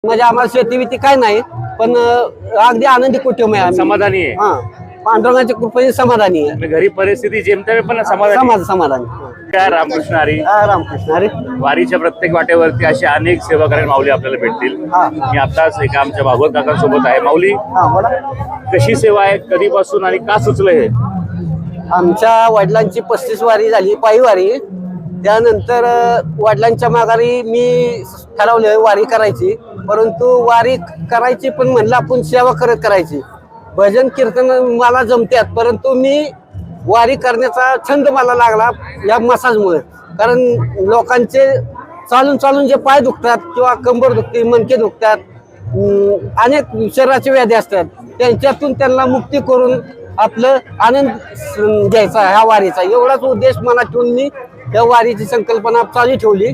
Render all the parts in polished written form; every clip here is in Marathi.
म्हणजे आम्हाला शेती बिती काय नाही, पण अगदी आनंदी कुटुंब आहे आम्ही. समाधानी आहे. हा, पांडुरंगाच्या कृपेने समाधानी आहे. म्हणजे घरी परिस्थिती जेमतेम पण समाधानी. समाधानी. काय रामकृष्ण हरी. रामकृष्ण हरी. वारीच्या प्रत्येक वाटेवरती अशी अनेक सेवा करायला माऊली आपल्याला भेटतील. मी आताच एका आमच्या भागवत काकांसोबत आहे. माऊली, बोला. कशी सेवा आहे, कधीपासून आणि का सुचलं हे? आमच्या वडिलांची 35 वारी झाली, पायी वारी. त्यानंतर वडिलांच्या माघारी मी ठरवले वारी करायची, परंतु वारी करायची पण म्हणलं आपण सेवा करत करायची. भजन कीर्तन मला जमतात, परंतु मी वारी करण्याचा छंद मला लागला या मसाजमुळे. कारण लोकांचे चालून चालून जे पाय दुखतात किंवा कंबर दुखते, मणके दुखतात, अनेक शरीराचे व्याधी असतात, त्यांच्यातून त्यांना मुक्ती करून आपलं आनंद घ्यायचा ह्या वारीचा, एवढाच उद्देश मनात ठेवून मी या वारीची संकल्पना चालू ठेवली.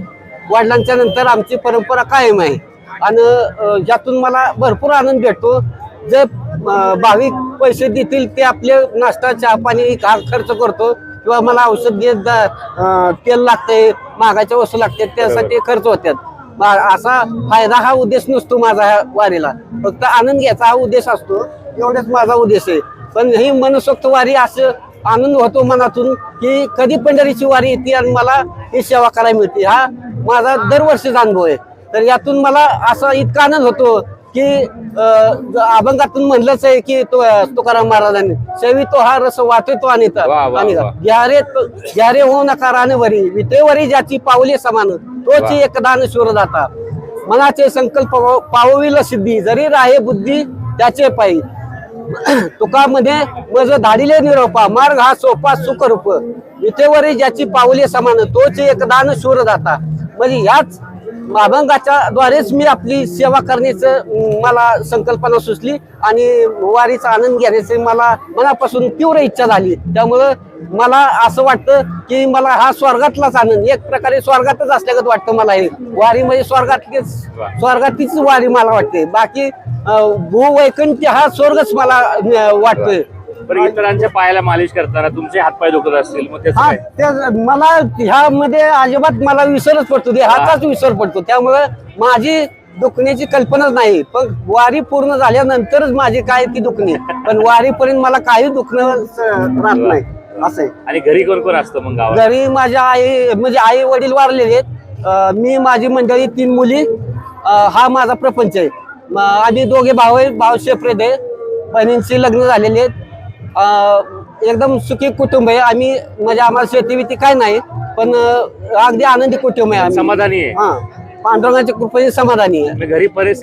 वडिलांच्या नंतर आमची परंपरा कायम आहे आणि ज्यातून मला भरपूर आनंद भेटतो. जे भाविक पैसे देतील ते आपले नाश्ता चहा पाणी खर्च करतो, किंवा मला औषध तेल लागते, महागाच्या वस्तू लागतात, त्यासाठी खर्च होतात. असा फायदा हा उद्देश नसतो माझा ह्या वारीला, फक्त आनंद घ्यायचा हा उद्देश असतो. एवढाच माझा उद्देश आहे. पण ही मनसोक्त वारी असं आनंद होतो मनातून की कधी पंढरीची वारी येते आणि मला ही सेवा करायला मिळते. हा माझा दरवर्षीचा अनुभव आहे. तर यातून मला असा इतका आनंद होतो की अभंगातून म्हणलंच आहे की तुकाराम महाराजांनी, सेवितो हा रस वाटतो आणि ग्यारे हो नका रानवरी, विटेवरी ज्याची पावले समान, तोची एकदान शूरदाता, मनाचे संकल्प पावविल सिद्धी, जरी राहे बुद्धी त्याचे पायी, तुका मध्ये मज धाडिले निरोपा, मार्ग हा सोपा सुखरूप, विटेवरी ज्याची पावले समान, तोची एकदान शूरदाता. म्हणजे याच अभंगाच्या द्वारेच मी आपली सेवा करण्याचं मला संकल्पना सुचली आणि वारीचा आनंद घेण्याची मला मनापासून तीव्र इच्छा झाली. त्यामुळं मला असं वाटतं की मला हा स्वर्गातलाच आनंद, एक प्रकारे स्वर्गातच असल्यागत वाटतं मला. हे वारी म्हणजे स्वर्गातीच वारी मला वाटते. बाकी भूवैकुंठ हा स्वर्गच मला वाटतोय. इतरांच्या पायाला मालिश करताना तुमचे हातपाय दुखत असतील, मग मला ह्यामध्ये अजिबात मला विसरच पडतो, हाताच विसर पडतो. त्यामुळे माझी दुखण्याची कल्पनाच नाही. पण वारी पूर्ण झाल्यानंतरच माझी काय ती दुखणे, पण वारीपर्यंत मला काही दुखणं राहत नाही असं आहे. आणि घरी कोण कोण असतं मग गावात? घरी माझ्या आई वडील वारलेले आहेत. मी, माझी मंडळी, 3 मुली, हा माझा प्रपंच आहे. आम्ही दोघे भाऊ आहे, भाऊ सेपरेट आहे, बहिणींची लग्न झालेली आहेत. एकदम सुखी कुटुंब आहे आम्ही. म्हणजे आम्हाला शेती बिती काय नाही, पण अगदी आनंदी कुटुंब आहे आम्ही. समाधानी आहे. पांडुरंगाच्या कृपेने समाधानी आहे. घरी परिस्थिती